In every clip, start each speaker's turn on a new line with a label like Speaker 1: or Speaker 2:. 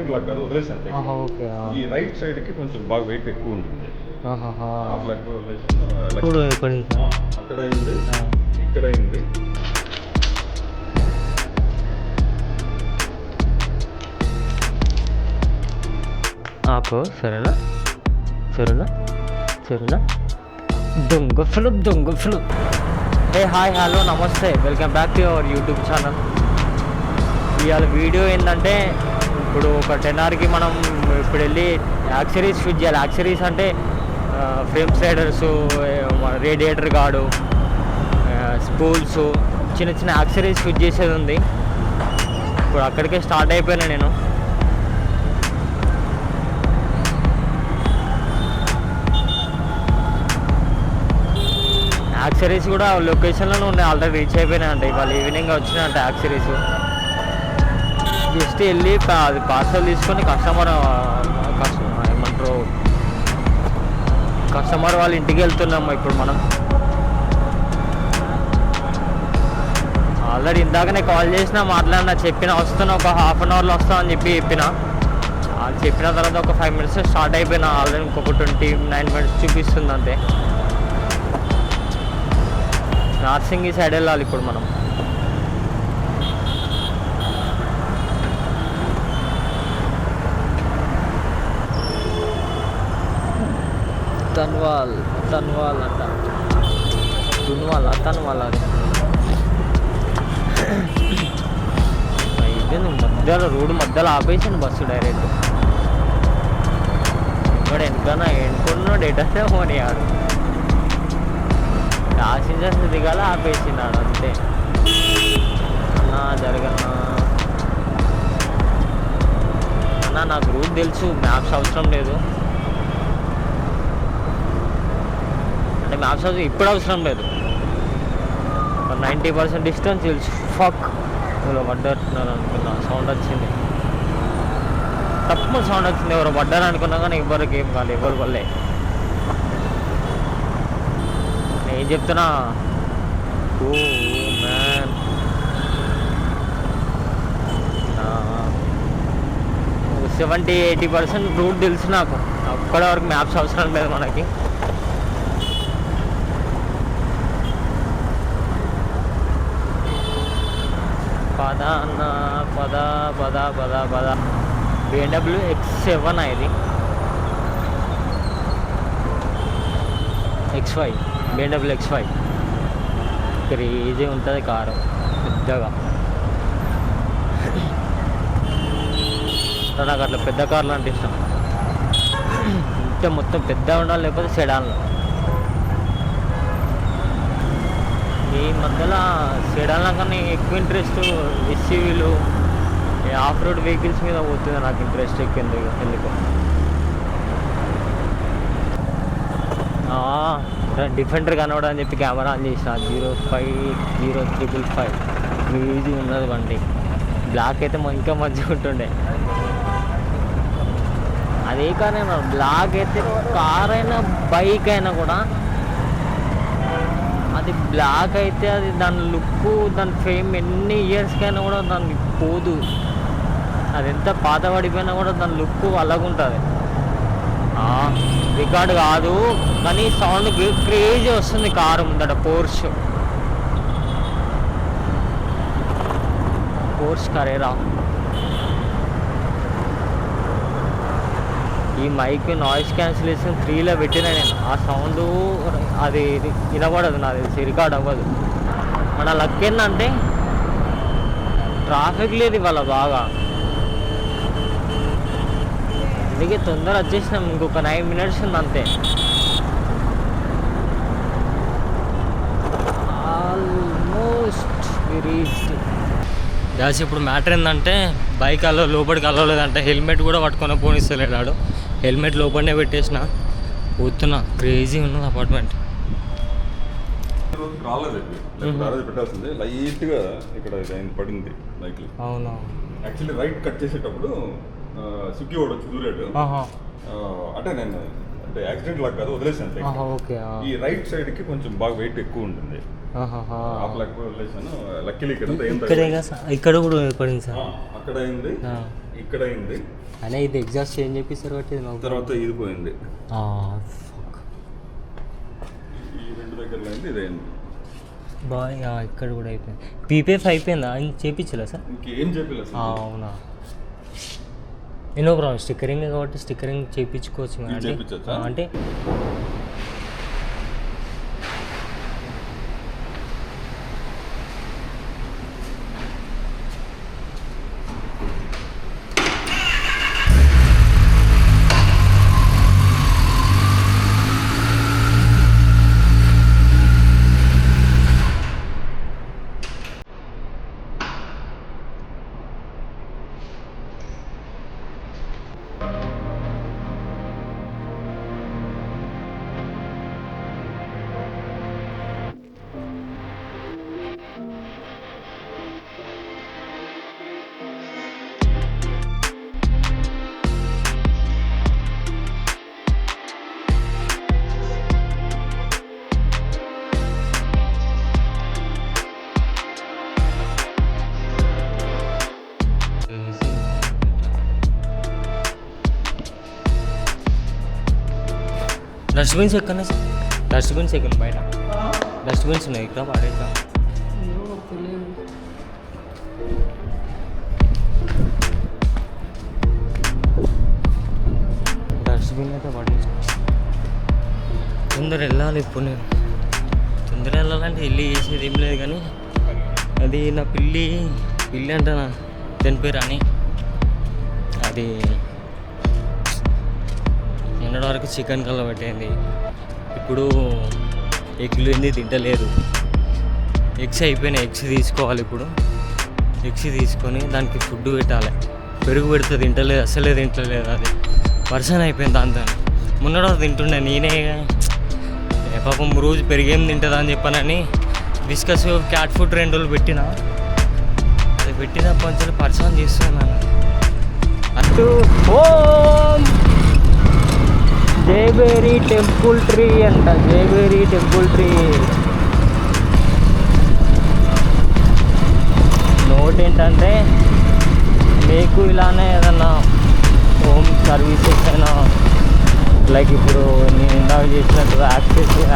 Speaker 1: Accident లాగా కాదు, వదిలేసాను.
Speaker 2: ఓకే.
Speaker 1: ఈ రైట్ సైడ్ కి కొంచెం బాగా వెయిట్ ఎక్కువ ఉంటుంది. ఆ ప్లగ్
Speaker 2: ఇప్పుడు ఎక్కడ
Speaker 1: అక్కడ అయింది, ఇక్కడ అయింది.
Speaker 2: ఆపు. సరేనా సరేనా సరేనా. దొంగ ఫిలు. హే హాయ్ హలో నమస్తే, welcome back to our YouTube channel. ఇవాళ వీడియో ఏంటంటే, ఇప్పుడు ఒక 10 మనం ఇప్పుడు వెళ్ళి యాక్సరీస్ ఫిట్ చేయాలి. యాక్సరీస్ అంటే frame sliders, radiator guard, spools, చిన్న చిన్న యాక్సరీస్ ఫిట్ చేసేది ఉంది. ఇప్పుడు అక్కడికే స్టార్ట్ అయిపోయినా నేను. యాక్సరీస్ కూడా లొకేషన్లోనే ఉన్నాయి, ఆల్రెడీ రీచ్ అయిపోయినాయంట. ఇవాళ ఈవినింగ్ వచ్చినాయంట యాక్సరీస్. జస్ట్ వెళ్ళి అది పార్సల్ తీసుకొని ఏమంటారు, కస్టమర్ వాళ్ళ ఇంటికి వెళ్తున్నాము ఇప్పుడు మనం. ఆల్రెడీ ఇందాకనే కాల్ చేసినా, మాట్లాడినా, వస్తున్నా ఒక హాఫ్ అన్ అవర్లో వస్తా అని చెప్పిన. వాళ్ళు చెప్పిన తర్వాత ఒక 5 minutes స్టార్ట్ అయిపోయినా. ఆల్రెడీ ఇంకొక 29 minutes చూపిస్తుంది అంతే. నార్సింగ్ ఈ సైడ్ వెళ్ళాలి ఇప్పుడు మనం. తన్వాల్ అంట, తన్వాల్ అది. అయితే మధ్యలో రోడ్డు మధ్యలో ఆపేసాను బస్సు డైరెక్ట్. ఇక్కడ వెనకన్నా ఎన్నుకున్నాడు, ఎటనే పోనీయాడు. ప్యాసింజర్స్ దిగాల ఆపేసినాడు అంతే. అన్నా జరగన్నా అన్నా, నాకు రూట్ తెలుసు, మ్యాప్స్ అవసరం లేదు. అంటే మ్యాప్స్ ఇప్పుడు అవసరం లేదు, 90% డిస్టెన్స్ తెలుసు. ఫక్ ఎవరో పడ్డట్టున్నారు అనుకున్నా, సౌండ్ వచ్చింది, తక్కువ సౌండ్ వచ్చింది. ఎవరో పడ్డారు అనుకున్నా కానీ ఎవరికి ఏం కాదు, ఎవరి వల్లే. ఏం చెప్తున్నా, ఓ మ్యాన్, 70-80% రూట్ తెలుసు నాకు. అక్కడి వరకు మ్యాప్స్ అవసరం లేదు మనకి. పద BMW X7 ఇది, X5, BMW X5 క్రేజీ ఉంటుంది కారు, పెద్దగా. నాకు అట్లా పెద్ద కార్లు అంటే ఇష్టం. ఇంత మొత్తం పెద్ద ఉండాలి, లేకపోతే సెడాన్లో. ఈ మధ్యలో సెడాన్ల కన్నా ఎక్కువ ఇంట్రెస్ట్ SUVలు, ఆఫ్ రోడ్ వెహికల్స్ మీద పోతుంది నాకు ఇంట్రెస్ట్ ఎక్కువ. ఎందుకు డిఫెండర్ కనవడం చెప్పి కెమెరా ఆన్ చేసిన. 0505 ఈజీ ఉన్నది బండి. బ్లాక్ అయితే ఇంకా మంచిగా ఉంటుండే. అదే కారైనా బ్లాక్ అయితే, కార్ అయినా బైక్ అయినా కూడా, అది బ్లాక్ అయితే అది దాని లుక్, దాని ఫేమ్ ఎన్ని ఇయర్స్కైనా కూడా దాన్ని పోదు. అది ఎంత పాత పడిపోయినా కూడా దాని లుక్ అలాగుంటుంది. రికార్డు కాదు కానీ సౌండ్ క్రేజీ వస్తుంది కారు ముందట. పోర్ష్ కరేరా. ఈ మైక్ నాయిస్ క్యాన్సిలేషన్ 3లో పెట్టినా నేను. ఆ సౌండ్ అది వినబడదు, నాకు తెలిసి రికార్డ్ అవ్వదు. మన లక్ ఏంటంటే ట్రాఫిక్ లేదు ఇవాళ బాగా, అందుకే తొందర వచ్చేసినాం. ఇంకొక 9 minutes ఉంది అంతే. Almost reached. దాసి ఇప్పుడు మ్యాటర్ ఏంటంటే, బైక్ లోపలికి అలవలేదంటే హెల్మెట్ కూడా పట్టుకొని పోనిస్తలేడు. హెల్మెట్ లోపలనే పెట్టేసిన, పోతున్నా. క్రేజీ ఉన్నది అపార్ట్మెంట్.
Speaker 1: రాలేదు పెట్టాల్సింది, లైట్గా ఇక్కడ పడింది బైక్.
Speaker 2: అవునా,
Speaker 1: యాక్చువల్లీ రైట్ కట్ చేసేటప్పుడు స్విగ్గీ వాడు వచ్చి దూరాడు. అంటే యాక్సిడెంట్ లాగా కాదు, వదిలేసాను.
Speaker 2: ఓకే.
Speaker 1: ఈ రైట్ సైడ్ కి కొంచెం బాగా వెయిట్ ఎక్కువ ఉంటుంది.
Speaker 2: ఆహాహా.
Speaker 1: Half lock వెళ్ళేసాను. లక్కీలు ఇక్కడ ఏం
Speaker 2: ఇక్కడే కదా సార్, ఇక్కడ కూడా పడింది సార్.
Speaker 1: అక్కడ అయింది, ఇక్కడ అయింది.
Speaker 2: అయినా ఇది ఎగ్జాస్ట్ చేంజ్ చేపిస్తారు కాబట్టి
Speaker 1: తర్వాత ఇది పోయింది.
Speaker 2: ఆ,
Speaker 1: ఈ రెండు దగ్గరలో అయింది, ఇది అయింది.
Speaker 2: బాగా ఇక్కడ కూడా అయిపోయింది. పీపీఎఫ్ అయిపోయిందా చేయించలే సార్?
Speaker 1: ఇంకేం చెప్పలేదు సార్.
Speaker 2: అవునా, ఎన్నో ప్రాబ్లం స్టిక్కరింగ్ కాబట్టి స్టిక్కరింగ్ చేయించుకోవచ్చు
Speaker 1: ఇది
Speaker 2: అంటే
Speaker 1: చేయించొచ్చా?
Speaker 2: అంటే డస్ట్బిన్స్ ఎక్కడనే సార్? డస్ట్బిన్స్ ఎక్కడ బయట? డస్ట్బిన్స్ ఉన్నాయి ఇక్కడ పడేద్దాం. డస్ట్బిన్ అయితే పడేసి తొందర వెళ్ళాలి. ఇప్పుడు నేను తొందర వెళ్ళాలంటే వెళ్ళి చేసేది ఏం లేదు, కానీ అది నా పిల్లి అంటనా దాని పేరు అని, అది నిన్నటి వరకు చికెన్ కల్లా పెట్టింది. ఇప్పుడు ఎగ్లు ఏంది తింటలేదు. ఎగ్స్ అయిపోయినాయి, ఎగ్స్ తీసుకోవాలి. ఇప్పుడు ఎగ్స్ తీసుకొని దానికి ఫుడ్ పెట్టాలి. పెరుగు పెడితే తింటలేదు, అసలే తింటలేదు. అది వర్షన్ అయిపోయింది దాంతో. మొన్నటి వరకు తింటుండే నేనే, పాపం రోజు పెరిగేం తింటుందా అని చెప్పానని బిస్కస్ క్యాట్ ఫుడ్ 2 రోజులు పెట్టిన. అది పెట్టినప్పటి నుంచి పరిచయం చేస్తున్నాను. అటు హోమ్ జయబేరి టెంపుల్ ట్రీ అంట, జయబేరి టెంపుల్ ట్రీ. నోట్ ఏంటంటే మీకు ఇలానే ఏదన్నా హోమ్ సర్వీసెస్ అయినా, లైక్ ఇప్పుడు నేను ఇందాక చేసినట్టు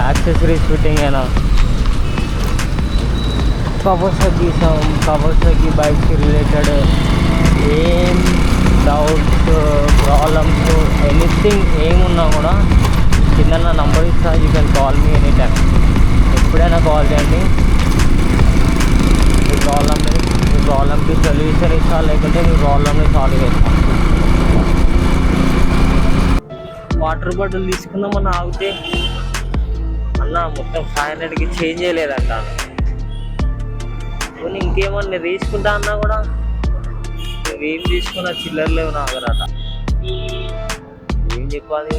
Speaker 2: యాక్సెసరీస్ ఫిట్టింగ్ అయినా, కవర్స్కి బైక్కి రిలేటెడ్ ఏం డౌట్స్, ప్రాబ్లమ్స్, ఎనీథింగ్ ఏమున్నా కూడా కింద నా నంబర్ ఇస్తా. You can call me any time. ఎప్పుడైనా కాల్ చేయండి. మీ ప్రాబ్లమ్కి సొల్యూషన్ ఇస్తా, లేకుంటే మీ ప్రాబ్లమ్ని సాల్వ్ చేస్తా. వాటర్ బాటిల్ తీసుకుందామని ఆగితే అన్న మొత్తం 500కి చేంజ్ చేయలేదంట. కొన్ని ఇంకేమన్నా తీసుకుంటా అన్నా కూడా ఏం తీసుకున్నా చిల్లర లేవు నా దగ్గరట. ఏం చెప్పాలి?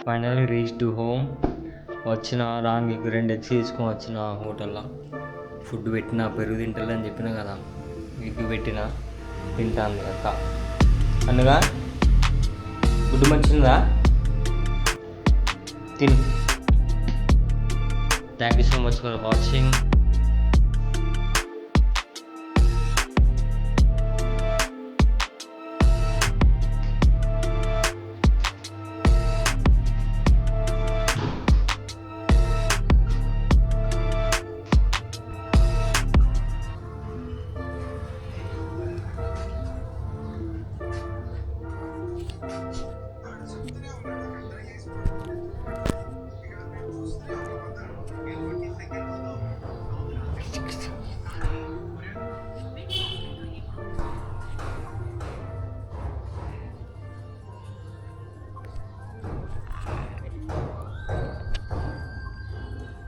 Speaker 2: Finally reach to home. వచ్చిన రాంగ్ 2 ఎగ్స్ తీసుకొని వచ్చిన హోటల్లో. ఫుడ్ పెట్టిన, పెరుగు తింటలేదని చెప్పిన కదా, ఎగ్ పెట్టిన తింటాను అక్క. అందుగా గుడ్డు మంచిదా తిను. Thank you so much for watching.